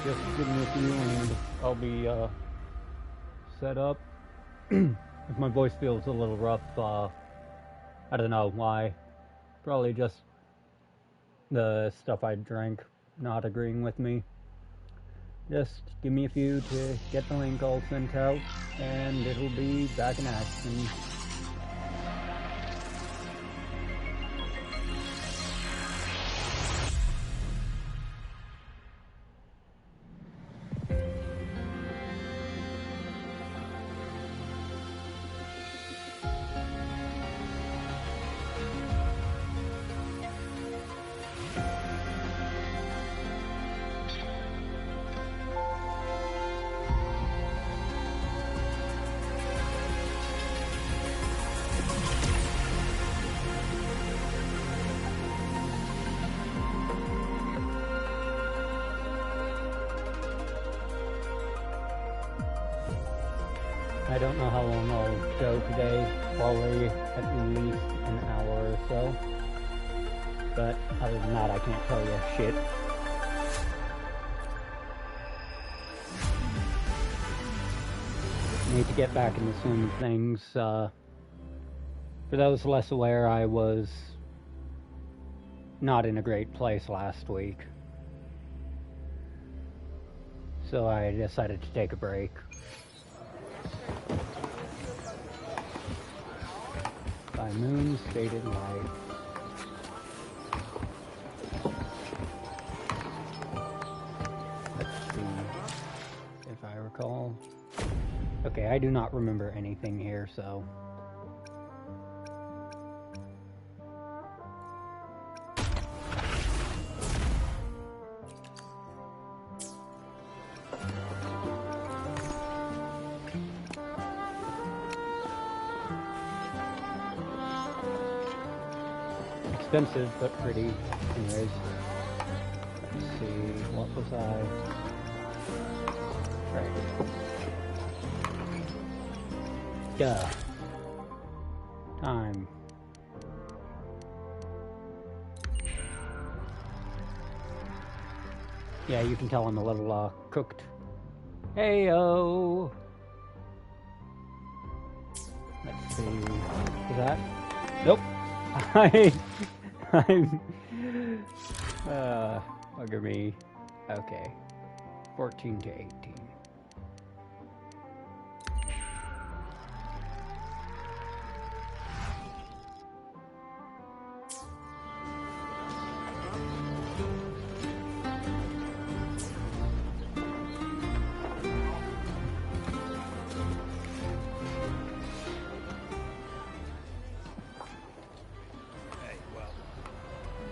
Just give me a few and I'll be set up. If my voice feels a little rough, I don't know why. Probably just the stuff I drank not agreeing with me. Just give me a few to get the link all sent out, and it'll be back in action. I don't know how long I'll go today, probably at least an hour or so. But other than that, I can't tell you shit. Need to get back in the swing of things. For those less aware, I was not in a great place last week. So I decided to take a break. By moon's faded light. Let's see if I recall. Okay, I do not remember anything here, so. Expensive, but pretty. Anyways, let's see, what was I? Right. Duh. Time. Yeah, you can tell I'm a little, cooked. Heyo! Let's see, is that? Nope. I'm bugger me. Okay. 14 to 18.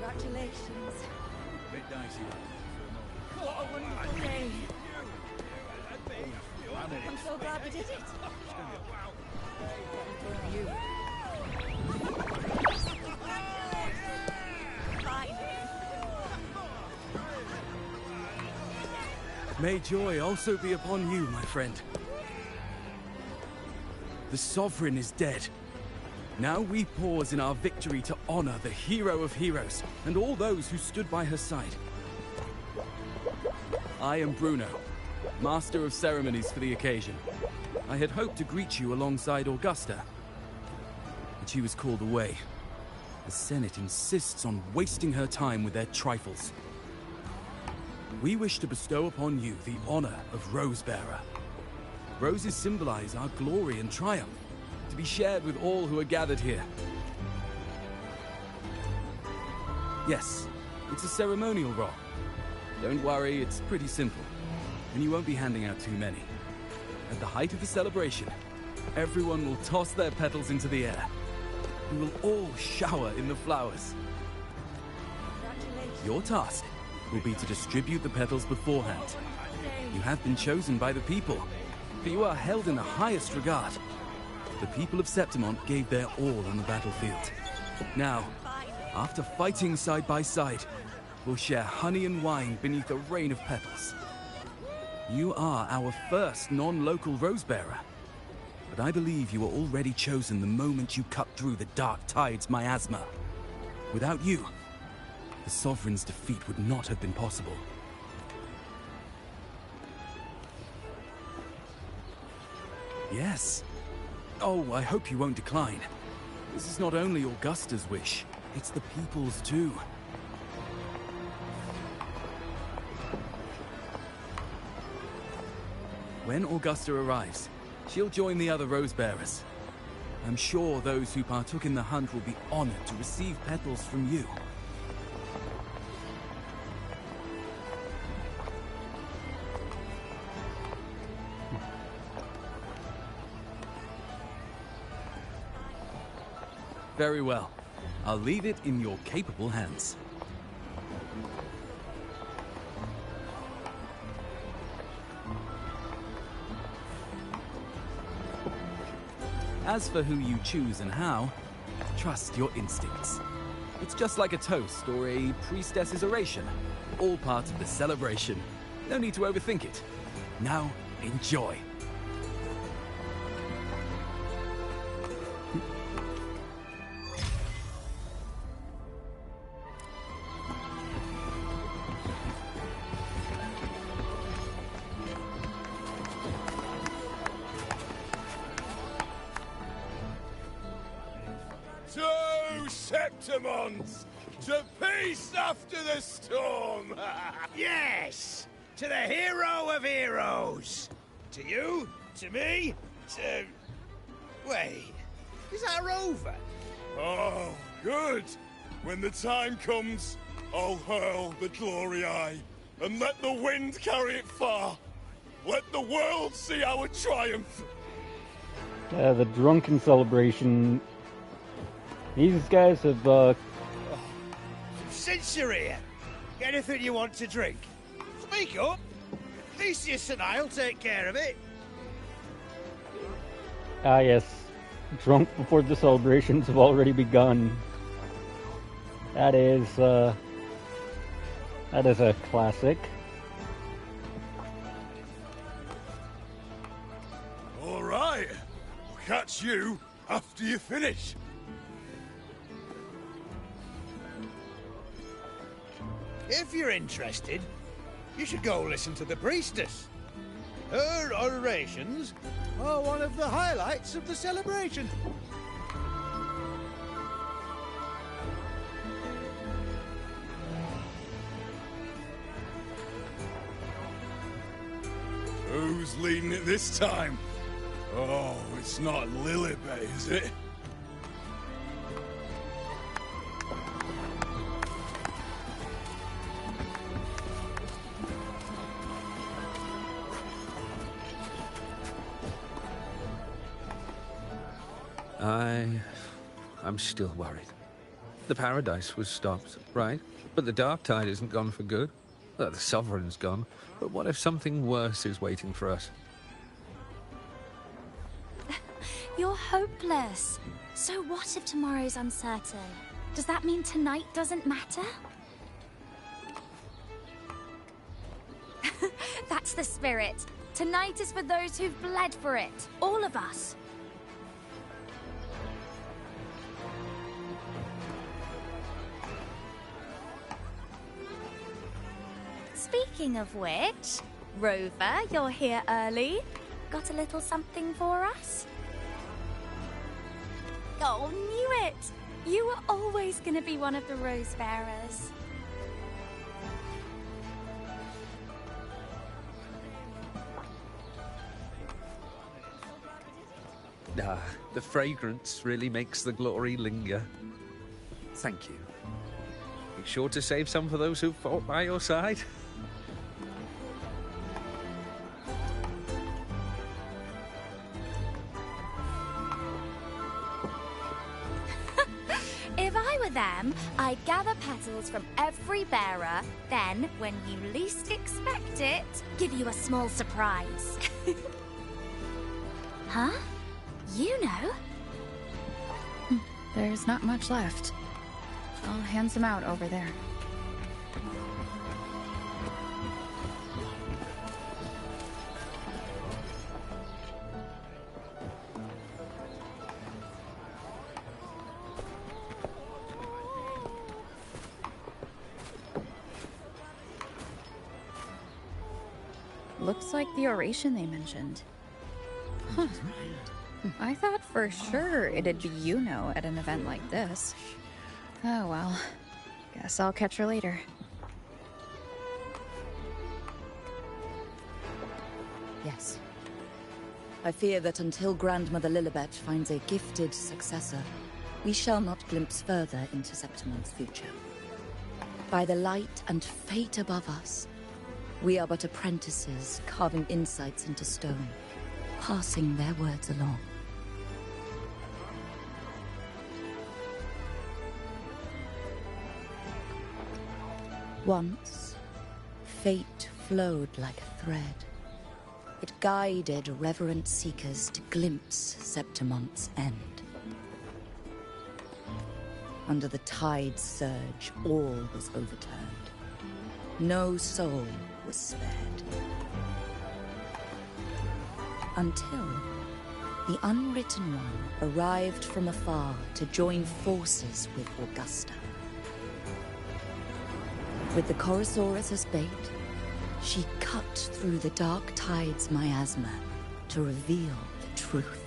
Congratulations. Bit dicey. What a wonderful day. I'm so glad we did it. You. May joy also be upon you, my friend. The Sovereign is dead. Now we pause in our victory to honor the hero of heroes and all those who stood by her side. I am Bruno, Master of Ceremonies for the occasion. I had hoped to greet you alongside Augusta, but she was called away. The Senate insists on wasting her time with their trifles. We wish to bestow upon you the honor of Rosebearer. Roses symbolize our glory and triumph, to be shared with all who are gathered here. Yes, it's a ceremonial role. Don't worry, it's pretty simple, and you won't be handing out too many. At the height of the celebration, everyone will toss their petals into the air. We will all shower in the flowers. Your task will be to distribute the petals beforehand. You have been chosen by the people, but you are held in the highest regard. The people of Septimont gave their all on the battlefield. Now, after fighting side by side, we'll share honey and wine beneath a rain of petals. You are our first non-local Rosebearer, but I believe you were already chosen the moment you cut through the Dark Tide's miasma. Without you, the Sovereign's defeat would not have been possible. Yes. Oh, I hope you won't decline. This is not only Augusta's wish, it's the people's too. When Augusta arrives, she'll join the other rose bearers. I'm sure those who partook in the hunt will be honored to receive petals from you. Very well. I'll leave it in your capable hands. As for who you choose and how, trust your instincts. It's just like a toast or a priestess's oration, all part of the celebration. No need to overthink it. Now, enjoy. Septimons! To peace after the storm! Yes! To the hero of heroes! To you, to me, to... Wait, is that a rover? Oh, good! When the time comes, I'll hurl the glory eye, and let the wind carry it far. Let the world see our triumph! The drunken celebration. These guys have, Since you're here, anything you want to drink? Speak up! Theseus and I'll take care of it. Ah yes, drunk before the celebrations have already begun. That is a classic. All right, I'll catch you after you finish. If you're interested, you should go listen to the priestess. Her orations are one of the highlights of the celebration. Who's leading it this time? Oh, it's not Lilibet, is it? I'm still worried. The paradise was stopped, right? But the dark tide isn't gone for good. Well, the sovereign's gone. But what if something worse is waiting for us? You're hopeless. So what if tomorrow's uncertain? Does that mean tonight doesn't matter? That's the spirit. Tonight is for those who've bled for it. All of us. Speaking of which, Rover, you're here early. Got a little something for us? Oh, knew it! You were always gonna be one of the Rose Bearers. The fragrance really makes the glory linger. Thank you. Be sure to save some for those who fought by your side. If I were them, I'd gather petals from every bearer, then, when you least expect it, give you a small surprise. Huh? You know? There's not much left. I'll hand some out over there. Looks like the oration they mentioned. I thought for sure it'd be Yuno at an event like this. Oh well. Guess I'll catch her later. Yes. I fear that until Grandmother Lilibet finds a gifted successor, we shall not glimpse further into Septimon's future. By the light and fate above us, we are but apprentices carving insights into stone, passing their words along. Once, fate flowed like a thread. It guided reverent seekers to glimpse Septimon's end. Under the tide's surge, all was overturned. No soul was spared. Until the Unwritten One arrived from afar to join forces with Augusta. With the Chorosaurus as bait, she cut through the dark tide's miasma to reveal the truth.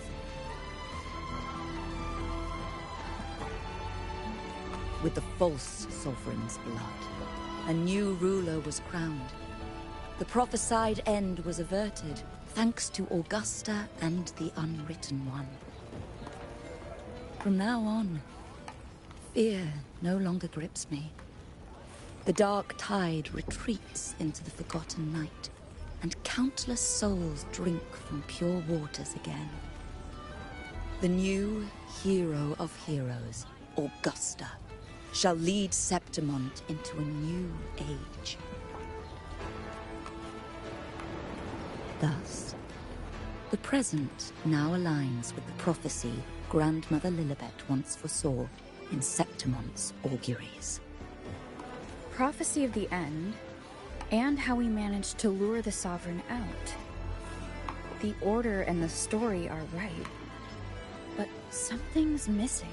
With the false sovereign's blood, a new ruler was crowned. The prophesied end was averted, thanks to Augusta and the Unwritten One. From now on, fear no longer grips me. The dark tide retreats into the forgotten night, and countless souls drink from pure waters again. The new hero of heroes, Augusta, shall lead Septimont into a new age. Thus, the present now aligns with the prophecy Grandmother Lilibet once foresaw in Septimont's auguries. Prophecy of the end, and how we managed to lure the Sovereign out. The order and the story are right, but something's missing.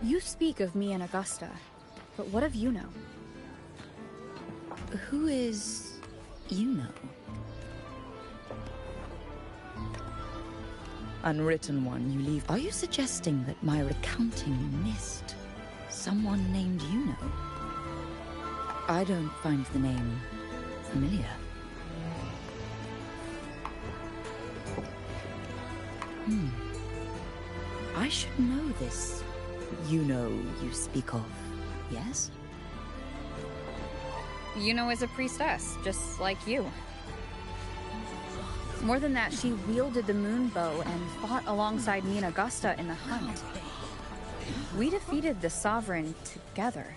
You speak of me and Augusta, but what of Yuno? Who is Yuno? Unwritten One, you leave. Are you suggesting that my recounting missed someone named Yuno? I don't find the name familiar. I should know this Yuno you speak of, yes? Yuno is a priestess, just like you. More than that, she wielded the moon bow and fought alongside me and Augusta in the hunt. We defeated the Sovereign together.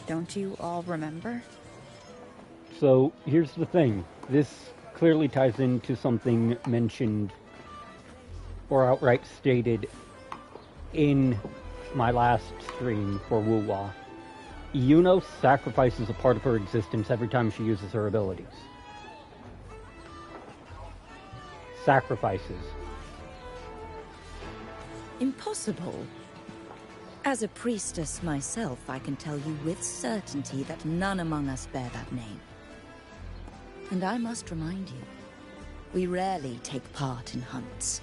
Don't you all remember? So, here's the thing. This clearly ties into something mentioned or outright stated in my last stream for WuWa. Yuno sacrifices a part of her existence every time she uses her abilities. Sacrifices. Impossible. As a priestess myself, I can tell you with certainty that none among us bear that name. And I must remind you, we rarely take part in hunts.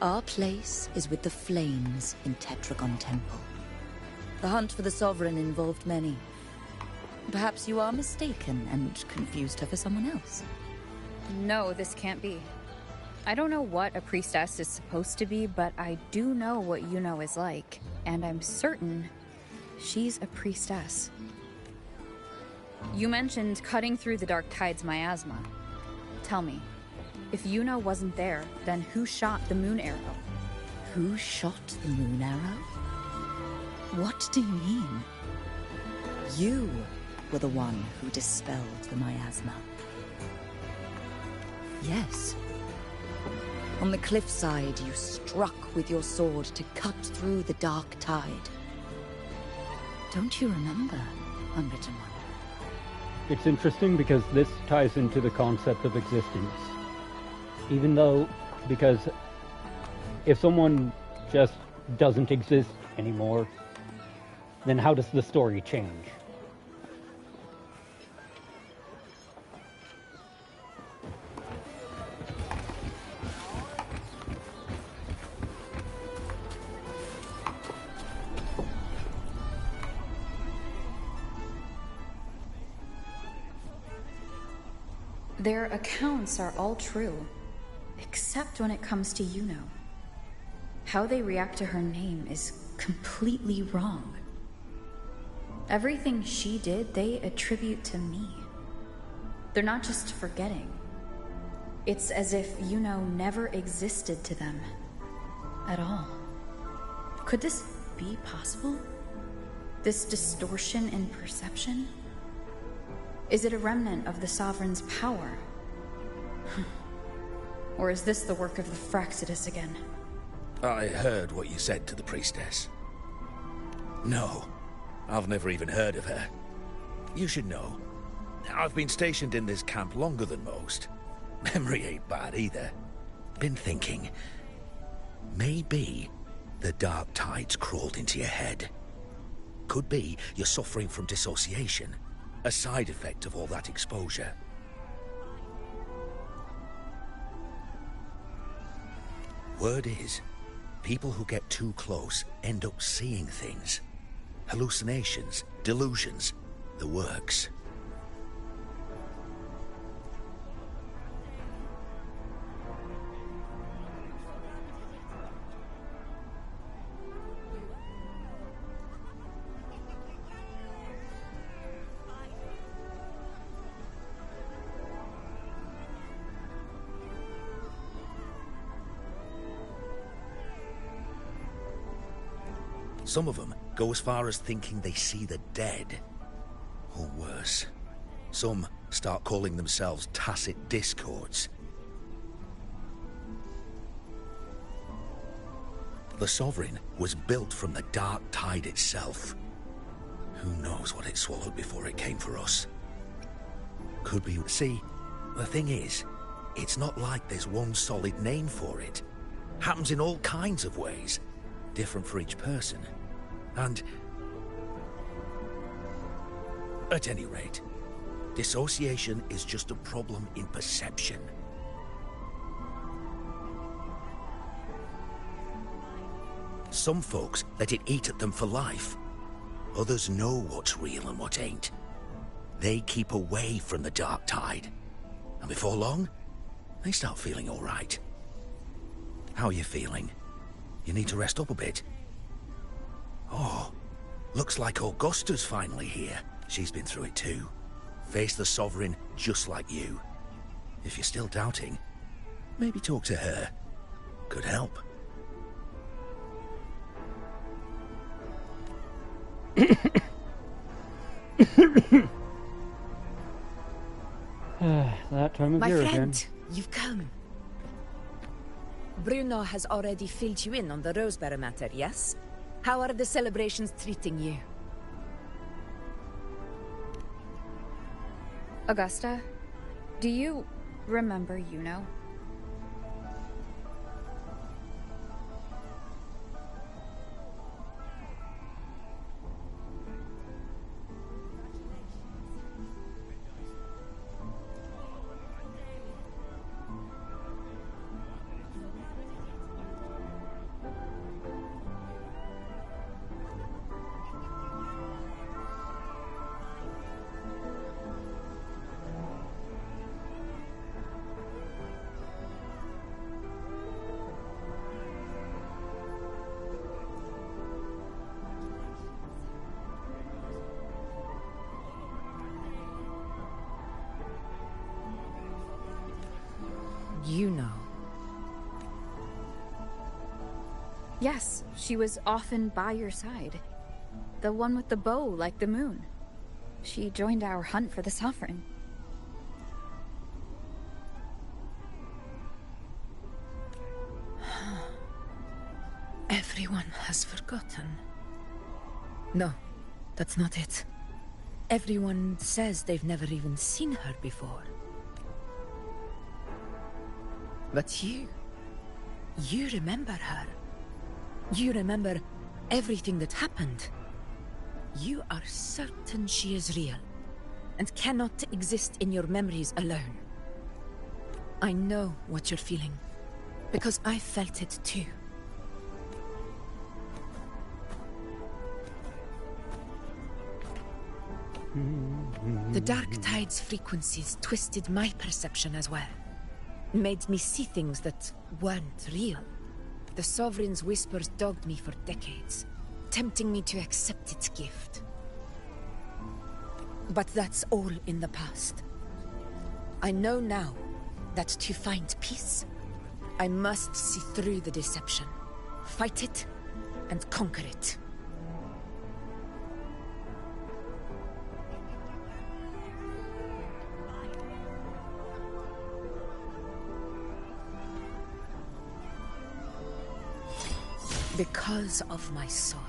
Our place is with the flames in Tetragon Temple. The hunt for the Sovereign involved many. Perhaps you are mistaken and confused her for someone else. No, this can't be. I don't know what a priestess is supposed to be, but I do know what Yuno is like, and I'm certain she's a priestess. You mentioned cutting through the dark tide's miasma. Tell me, if Yuno wasn't there, then who shot the moon arrow? Who shot the moon arrow? What do you mean? You were the one who dispelled the miasma. Yes. On the cliffside, you struck with your sword to cut through the dark tide. Don't you remember, Unwritten One? It's interesting because this ties into the concept of existence. Even though, because if someone just doesn't exist anymore, then how does the story change? Their accounts are all true, except when it comes to Yuno. How they react to her name is completely wrong. Everything she did, they attribute to me. They're not just forgetting. It's as if Yuno never existed to them at all. Could this be possible? This distortion in perception? Is it a remnant of the Sovereign's power? Or is this the work of the Fraxidus again? I heard what you said to the priestess. No, I've never even heard of her. You should know, I've been stationed in this camp longer than most. Memory ain't bad either. Been thinking, maybe the dark tides crawled into your head. Could be you're suffering from dissociation, a side effect of all that exposure. Word is, people who get too close end up seeing things. Hallucinations, delusions, the works. Some of them go as far as thinking they see the dead. Or worse, some start calling themselves tacit discords. The Sovereign was built from the dark tide itself. Who knows what it swallowed before it came for us? Could be... See, the thing is, it's not like there's one solid name for it. Happens in all kinds of ways, different for each person. And... at any rate, dissociation is just a problem in perception. Some folks let it eat at them for life. Others know what's real and what ain't. They keep away from the dark tide. And before long, they start feeling all right. How are you feeling? You need to rest up a bit. Oh, looks like Augusta's finally here. She's been through it too. Faced the Sovereign just like you. If you're still doubting, maybe talk to her. Could help. That time of My year friend, again. you've come. Bruno has already filled you in on the Rosebearer matter, yes? How are the celebrations treating you? Augusta, do you remember Yuno? You know. Yes, she was often by your side. The one with the bow like the moon. She joined our hunt for the Sovereign. Everyone has forgotten. No, that's not it. Everyone says they've never even seen her before. But you remember her. You remember everything that happened. You are certain she is real, and cannot exist in your memories alone. I know what you're feeling, because I felt it too. The Dark Tide's frequencies twisted my perception as well. Made me see things that weren't real. The Sovereign's whispers dogged me for decades, tempting me to accept its gift. But that's all in the past. I know now that to find peace, I must see through the deception, fight it, and conquer it. Because of my sword.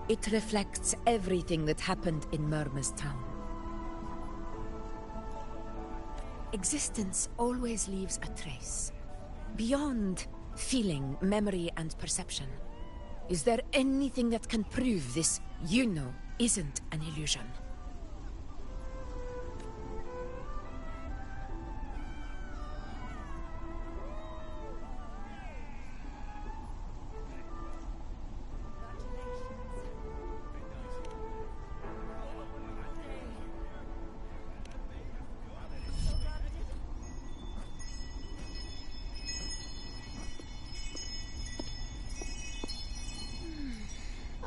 It reflects everything that happened in Murmur's town. Existence always leaves a trace. Beyond feeling, memory, and perception. Is there anything that can prove this, you know, isn't an illusion?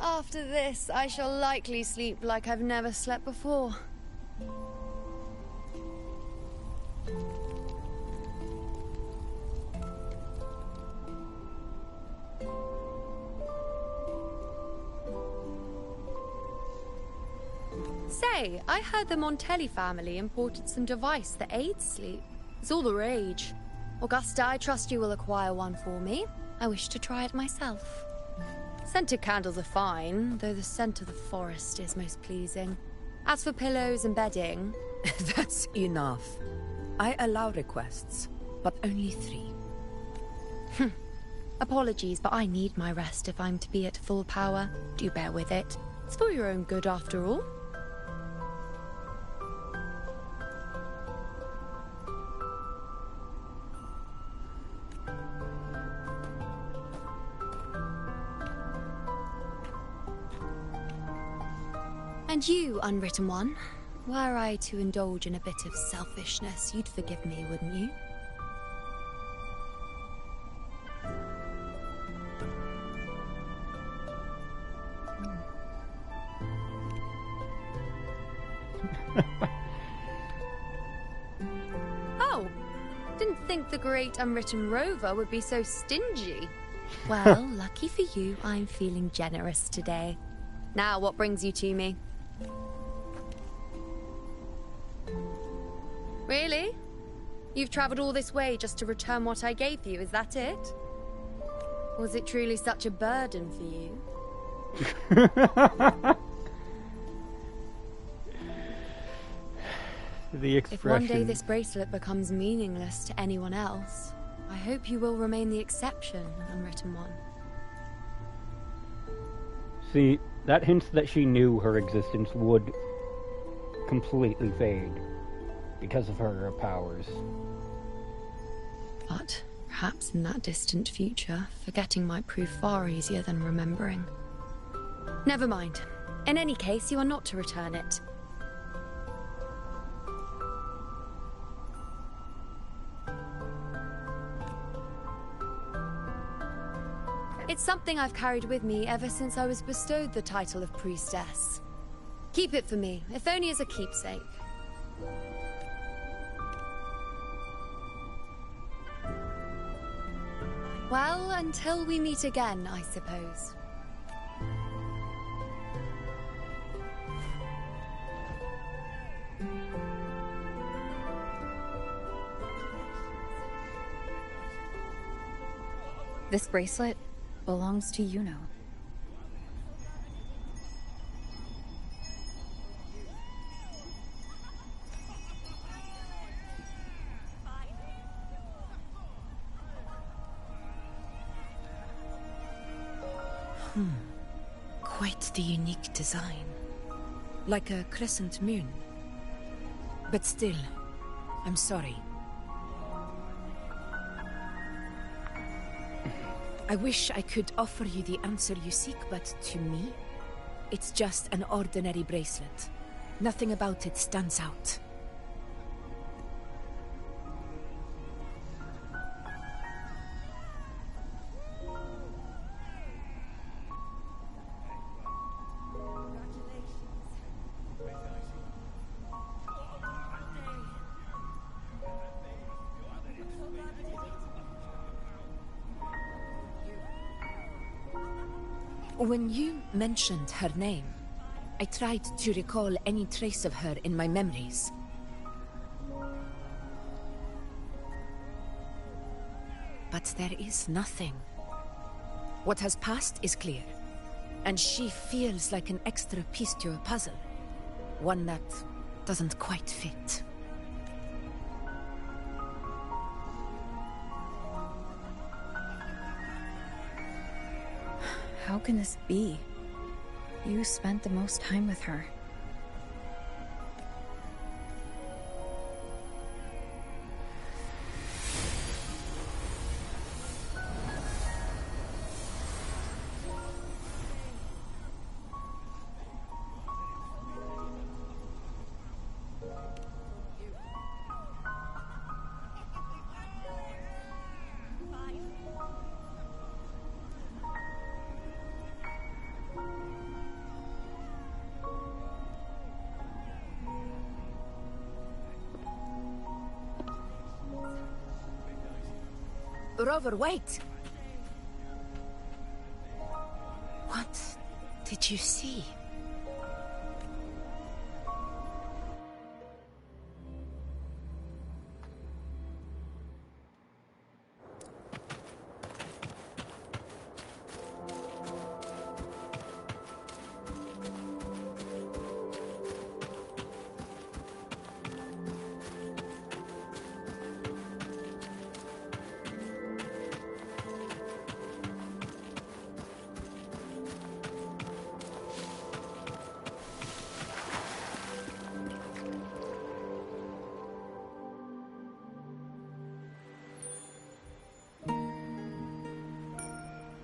After this, I shall likely sleep like I've never slept before. Say, I heard the Montelli family imported some device that aids sleep. It's all the rage. Augusta, I trust you will acquire one for me. I wish to try it myself. Scented candles are fine, though the scent of the forest is most pleasing. As for pillows and bedding... That's enough. I allow requests, but only 3. Apologies, but I need my rest if I'm to be at full power. Do bear with it. It's for your own good, after all. And you, Unwritten One, were I to indulge in a bit of selfishness, you'd forgive me, wouldn't you? Oh, didn't think the great Unwritten Rover would be so stingy. Well, lucky for you, I'm feeling generous today. Now, what brings you to me? Really? You've travelled all this way just to return what I gave you, is that it? Was it truly such a burden for you? The expression. If one day this bracelet becomes meaningless to anyone else, I hope you will remain the exception, Unwritten One. See, that hints that she knew her existence would completely fade because of her powers. But perhaps in that distant future, forgetting might prove far easier than remembering. Never mind. In any case, you are not to return it. It's something I've carried with me ever since I was bestowed the title of priestess. Keep it for me, if only as a keepsake. Well, until we meet again, I suppose. This bracelet belongs to Yuno. Quite the unique design. Like a crescent moon. But still, I'm sorry. I wish I could offer you the answer you seek, but to me, it's just an ordinary bracelet. Nothing about it stands out. When you mentioned her name, I tried to recall any trace of her in my memories. But there is nothing. What has passed is clear, and she feels like an extra piece to a puzzle. One that doesn't quite fit. How can this be? You spent the most time with her. Rover, wait! What did you see?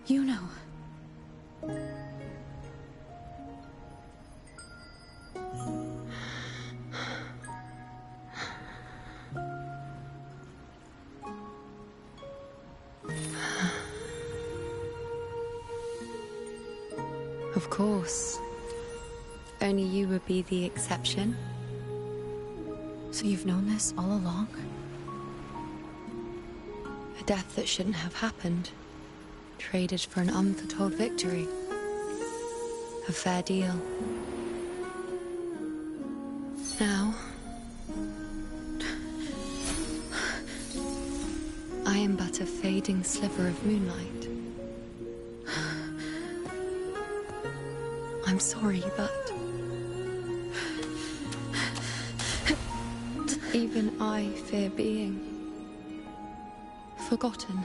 You know. Of course. Only you would be the exception. So you've known this all along? A death that shouldn't have happened. Traded for an unforetold victory. A fair deal. Now, I am but a fading sliver of moonlight. I'm sorry, but even I fear being forgotten.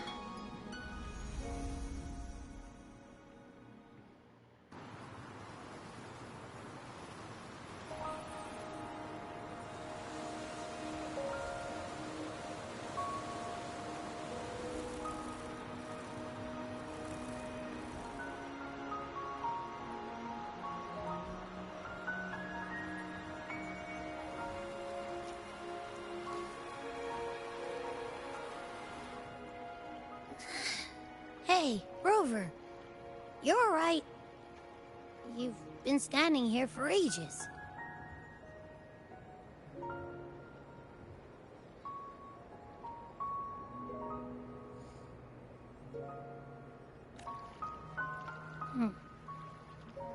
Hey, Rover. You're all right. You've been standing here for ages.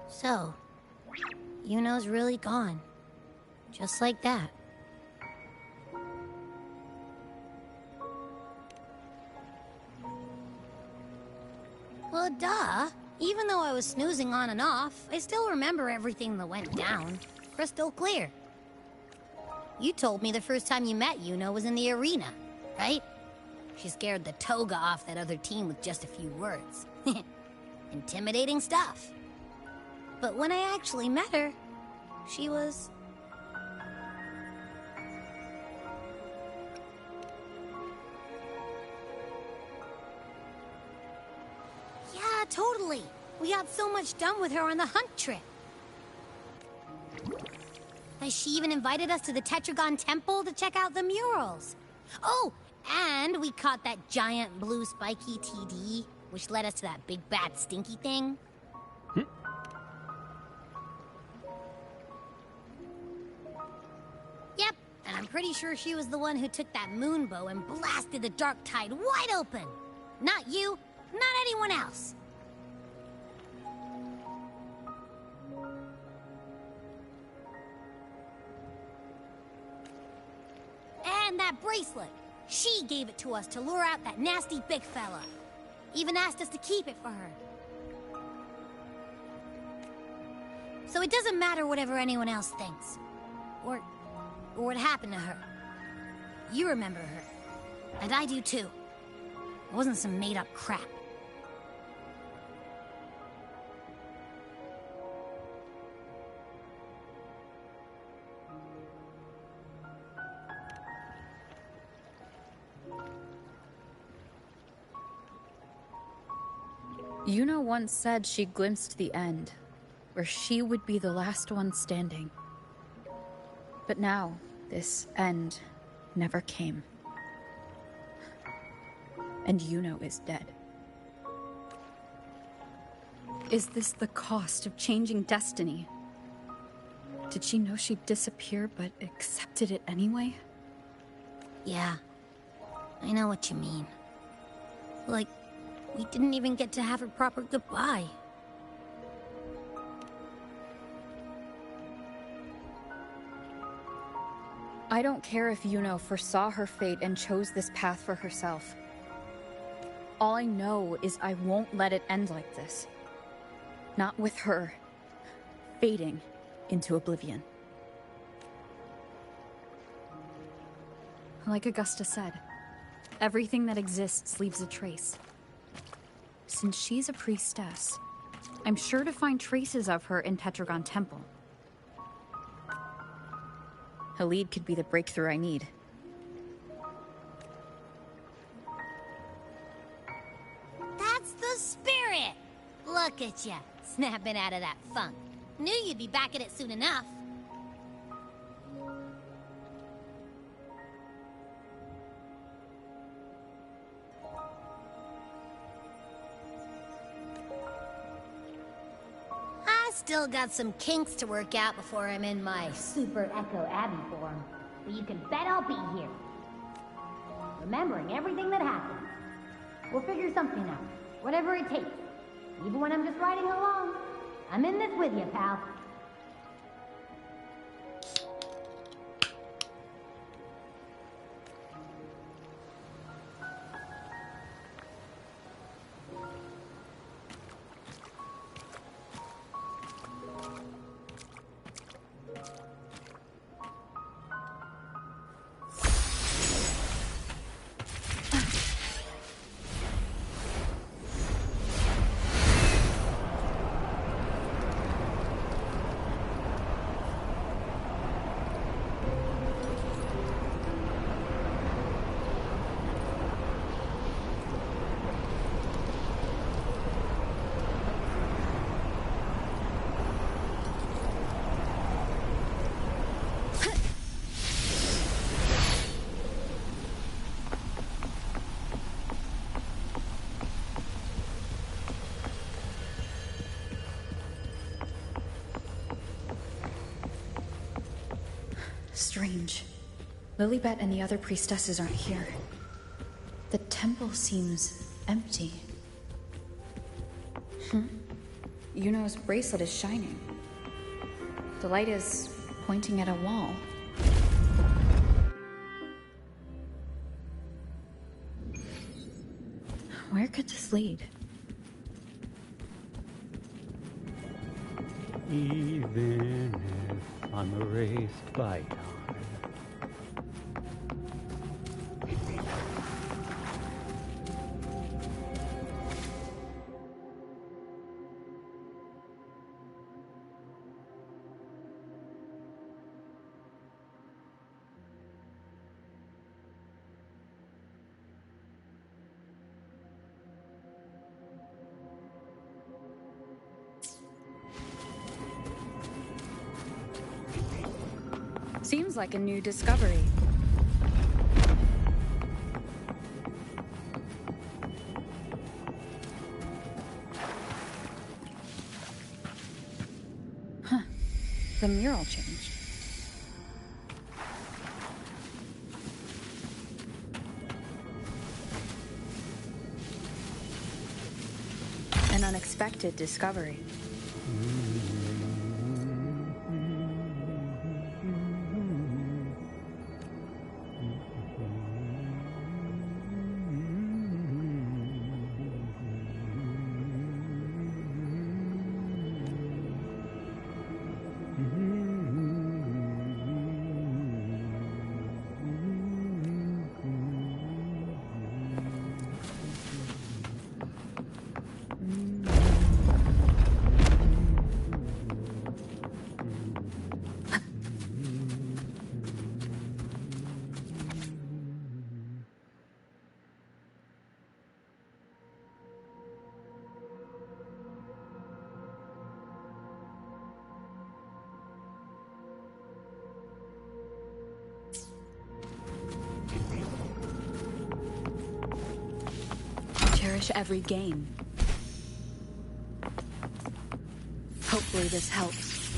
So, Yuno's really gone. Just like that. Well, duh. Even though I was snoozing on and off, I still remember everything that went down. Crystal clear. You told me the first time you met Yuno was in the arena, right? She scared the toga off that other team with just a few words. Intimidating stuff. But when I actually met her, she was... Yeah, totally. We got so much done with her on the hunt trip. She even invited us to the Tetragon Temple to check out the murals. Oh, and we caught that giant blue spiky TD, which led us to that big bad stinky thing. Yep, and I'm pretty sure she was the one who took that moonbow and blasted the dark tide wide open. Not you, not anyone else. And that bracelet. She gave it to us to lure out that nasty big fella. Even asked us to keep it for her. So it doesn't matter whatever anyone else thinks. Or what happened to her. You remember her. And I do too. It wasn't some made-up crap. Yuna once said she glimpsed the end, where she would be the last one standing. But now, this end never came. And Yuna is dead. Is this the cost of changing destiny? Did she know she'd disappear, but accepted it anyway? Yeah, I know what you mean. Like, we didn't even get to have a proper goodbye. I don't care if Yuno foresaw her fate and chose this path for herself. All I know is I won't let it end like this. Not with her fading into oblivion. Like Augusta said, everything that exists leaves a trace. Since she's a priestess, I'm sure to find traces of her in Tetragon Temple. Halid could be the breakthrough I need. That's the spirit! Look at ya, snapping out of that funk. Knew you'd be back at it soon enough. Still got some kinks to work out before I'm in my Super Echo Abbey form. But you can bet I'll be here. Remembering everything that happened. We'll figure something out. Whatever it takes. Even when I'm just riding along. I'm in this with you, pal. Strange. Lilibet and the other priestesses aren't here. The temple seems empty. Yuno's bracelet is shining. The light is pointing at a wall. Where could this lead? Even if I'm erased by time. Sounds like a new discovery. Huh. The mural changed. An unexpected discovery. Cherish every game. Hopefully this helps.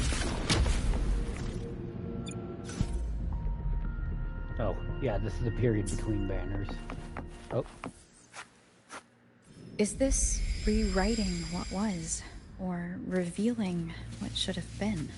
Oh, yeah, this is the period between banners. Oh. Is this rewriting what was, or revealing what should have been?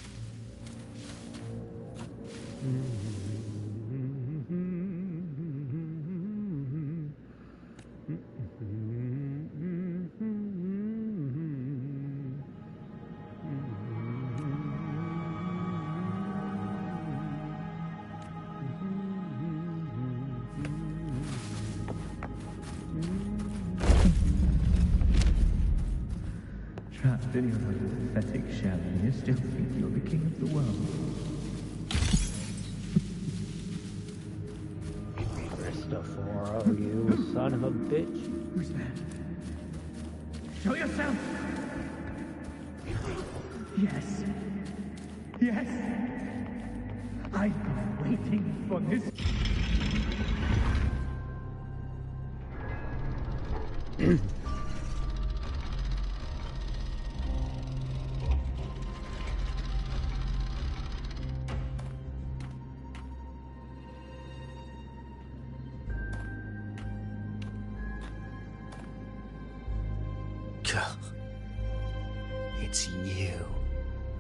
Trapped in your own pathetic shell, and you still think you're the king of the world. Christopher, you son of a bitch. Who's that? Show yourself! Yes. Yes! I've been waiting for this. It's you.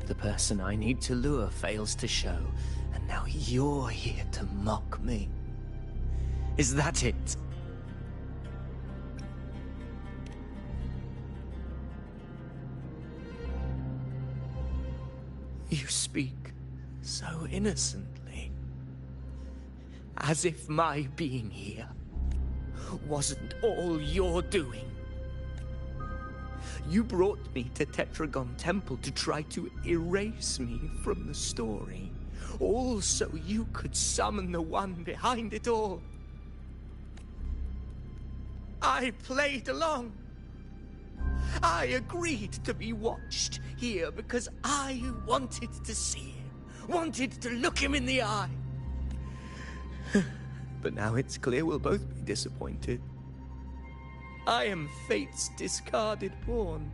The person I need to lure fails to show, and now you're here to mock me. Is that it? You speak so innocently, as if my being here wasn't all you're doing. You brought me to Tetragon Temple to try to erase me from the story, all so you could summon the one behind it all. I played along. I agreed to be watched here because I wanted to see him, wanted to look him in the eye. But now it's clear we'll both be disappointed. I am fate's discarded pawn.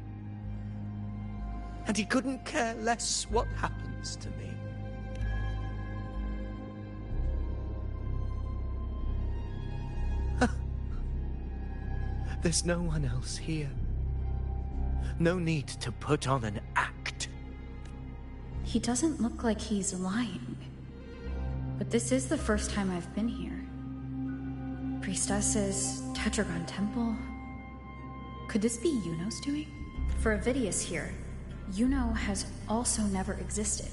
And he couldn't care less what happens to me. There's no one else here. No need to put on an act. He doesn't look like he's lying. But this is the first time I've been here. Priestesses, Tetragon Temple. Could this be Yuno's doing? For Avidius here, Yuno has also never existed.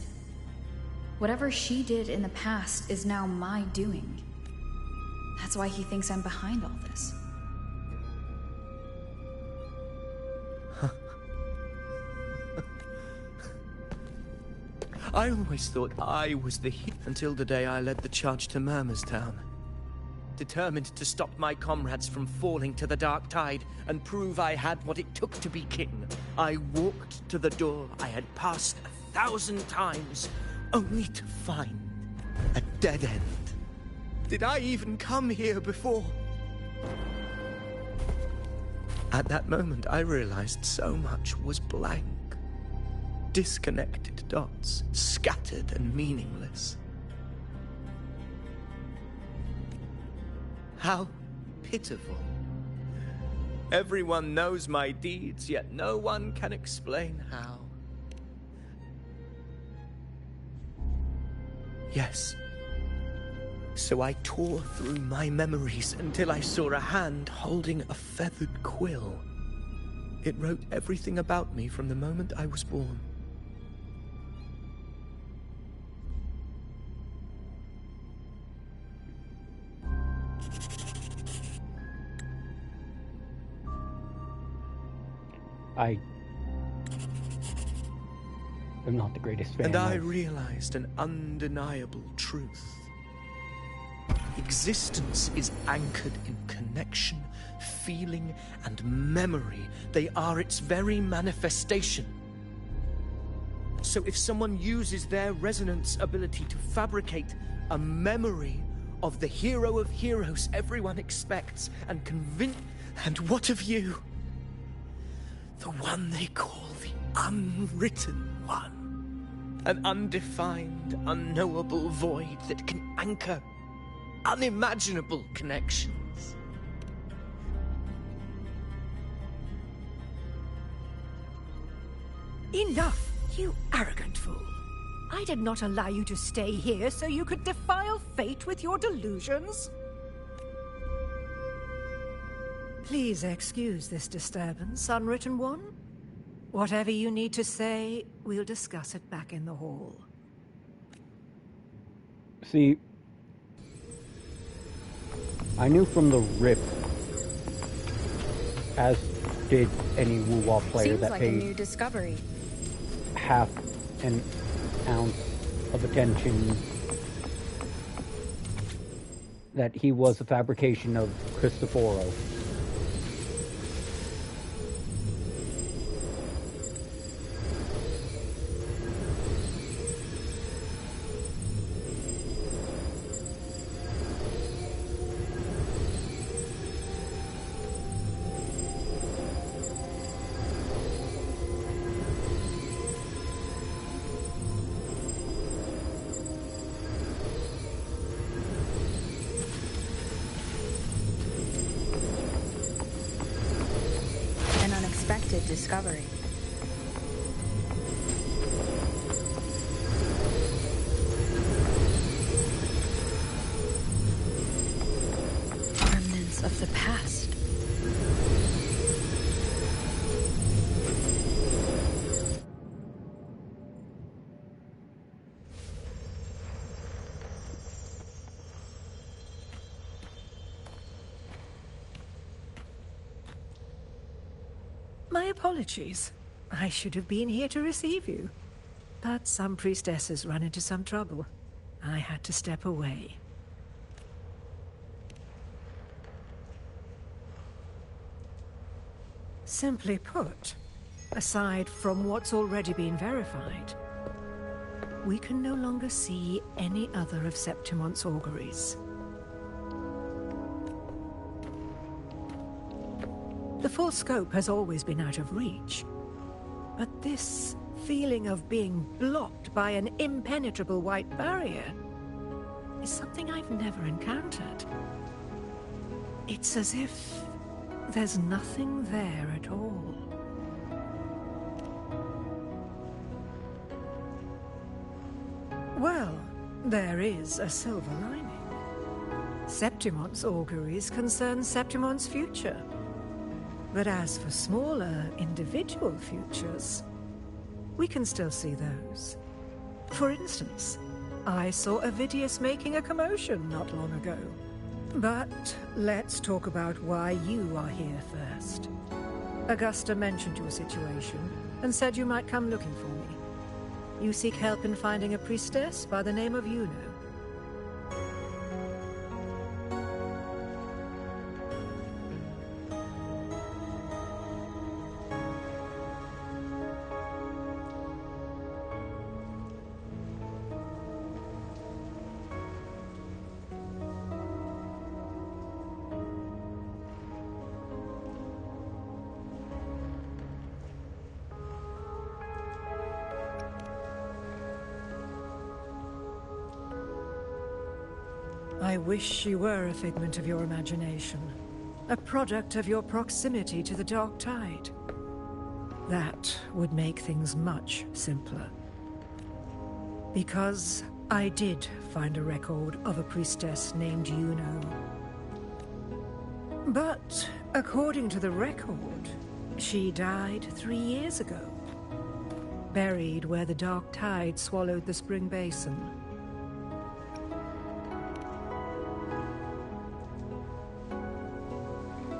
Whatever she did in the past is now my doing. That's why he thinks I'm behind all this. I always thought I was the hero until the day I led the charge to Murmur's Town. Determined to stop my comrades from falling to the dark tide and prove I had what it took to be king, I walked to the door I had passed 1,000 times, only to find a dead end. Did I even come here before? At that moment, I realized so much was blank. Disconnected dots, scattered and meaningless. How pitiful. Everyone knows my deeds, yet no one can explain how. Yes. So I tore through my memories until I saw a hand holding a feathered quill. It wrote everything about me from the moment I was born. I am not the greatest fan. And I realized an undeniable truth. Existence is anchored in connection, feeling, and memory. They are its very manifestation. So if someone uses their resonance ability to fabricate a memory of the hero of heroes everyone expects and convince... And what of you? The one they call the unwritten one. An undefined, unknowable void that can anchor unimaginable connections. Enough, you arrogant fool. I did not allow you to stay here so you could defile fate with your delusions. Please excuse this disturbance, Unwritten One. Whatever you need to say, we'll discuss it back in the hall. See, I knew from the rip, as did any WuWa player, Seems that like a paid new discovery. half an ounce of attention, that he was a fabrication of Cristoforo. Discovery. Remnants of the past. My apologies. I should have been here to receive you. But some priestesses run into some trouble. I had to step away. Simply put, aside from what's already been verified, we can no longer see any other of Septimon's auguries. The full scope has always been out of reach. But this feeling of being blocked by an impenetrable white barrier is something I've never encountered. It's as if there's nothing there at all. Well, there is a silver lining. Septimon's auguries concern Septimon's future. But as for smaller, individual futures, we can still see those. For instance, I saw Avidius making a commotion not long ago. But let's talk about why you are here first. Augusta mentioned your situation and said you might come looking for me. You seek help in finding a priestess by the name of Yuno. I wish she were a figment of your imagination, a product of your proximity to the Dark Tide. That would make things much simpler. Because I did find a record of a priestess named Yuno. But according to the record, she died 3 years ago, buried where the Dark Tide swallowed the spring basin.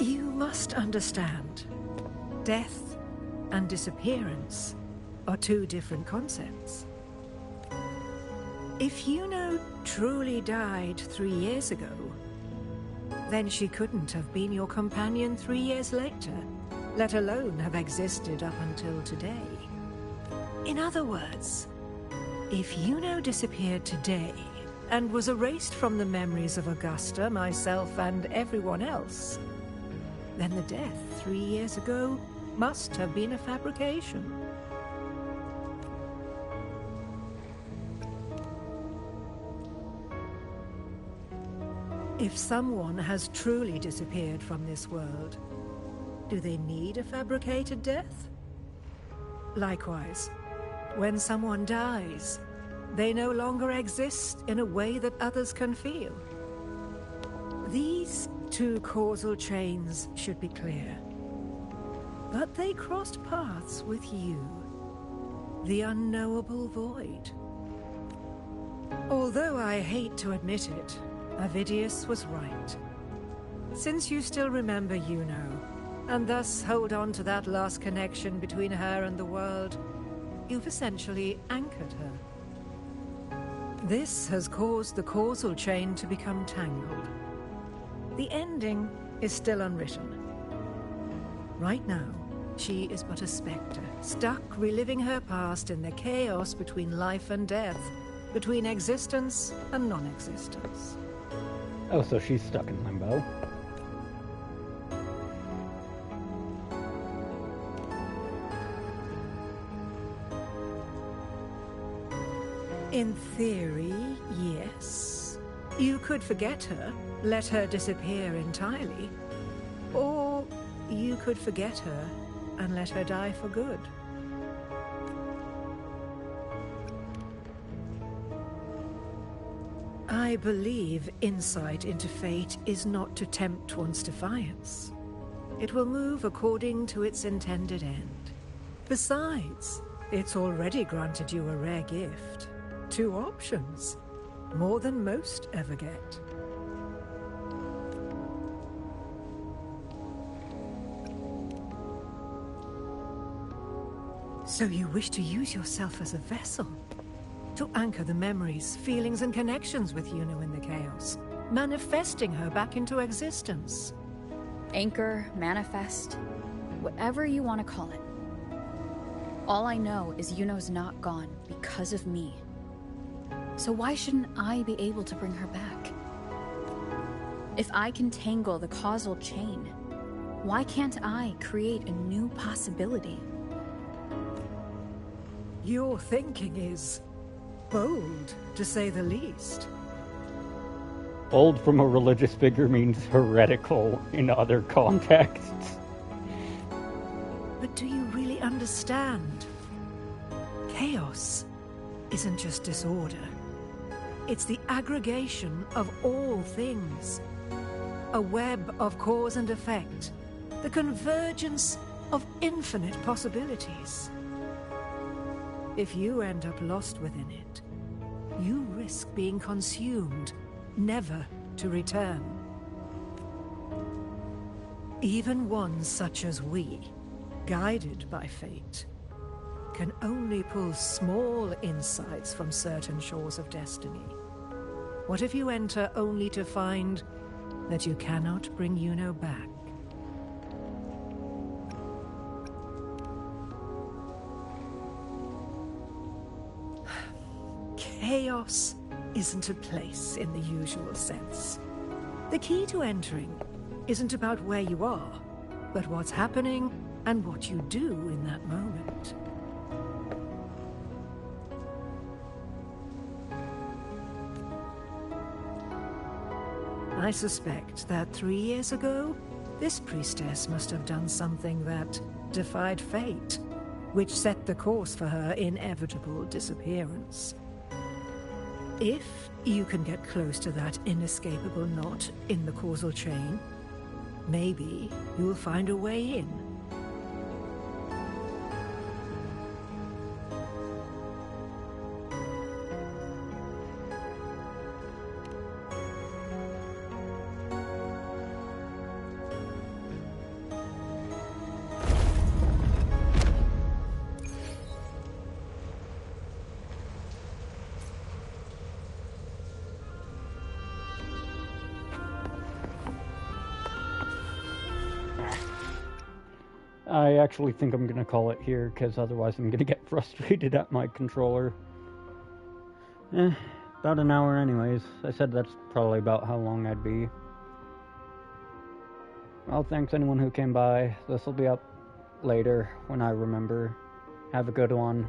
You must understand, death and disappearance are two different concepts. If Yuno truly died 3 years ago, then she couldn't have been your companion 3 years later, let alone have existed up until today. In other words, if Yuno disappeared today and was erased from the memories of Augusta, myself, and everyone else, then the death 3 years ago must have been a fabrication. If someone has truly disappeared from this world, do they need a fabricated death? Likewise, when someone dies, they no longer exist in a way that others can feel. These two causal chains should be clear. But they crossed paths with you, the unknowable void. Although I hate to admit it, Avidius was right. Since you still remember Yuno, and thus hold on to that last connection between her and the world, you've essentially anchored her. This has caused the causal chain to become tangled. The ending is still unwritten. Right now, she is but a spectre, stuck reliving her past in the chaos between life and death, between existence and non-existence. Oh, so she's stuck in limbo. In theory, yes. You could forget her, let her disappear entirely. Or you could forget her and let her die for good. I believe insight into fate is not to tempt one's defiance. It will move according to its intended end. Besides, it's already granted you a rare gift. 2 options, more than most ever get. So you wish to use yourself as a vessel? To anchor the memories, feelings, and connections with Yuno in the chaos, manifesting her back into existence. Anchor, manifest, whatever you want to call it. All I know is Yuno's not gone because of me. So why shouldn't I be able to bring her back? If I can tangle the causal chain, why can't I create a new possibility? Your thinking is bold, to say the least. Bold from a religious figure means heretical in other contexts. But do you really understand? Chaos isn't just disorder. It's the aggregation of all things. A web of cause and effect. The convergence of infinite possibilities. If you end up lost within it, you risk being consumed, never to return. Even ones such as we, guided by fate, can only pull small insights from certain shores of destiny. What if you enter only to find that you cannot bring Yuno back? Chaos isn't a place in the usual sense. The key to entering isn't about where you are, but what's happening and what you do in that moment. I suspect that 3 years ago, this priestess must have done something that defied fate, which set the course for her inevitable disappearance. If you can get close to that inescapable knot in the causal chain, maybe you'll find a way in. I actually think I'm gonna call it here, because otherwise I'm gonna get frustrated at my controller. About an hour anyways. I said that's probably about how long I'd be. Well, thanks anyone who came by. This will be up later when I remember. Have a good one.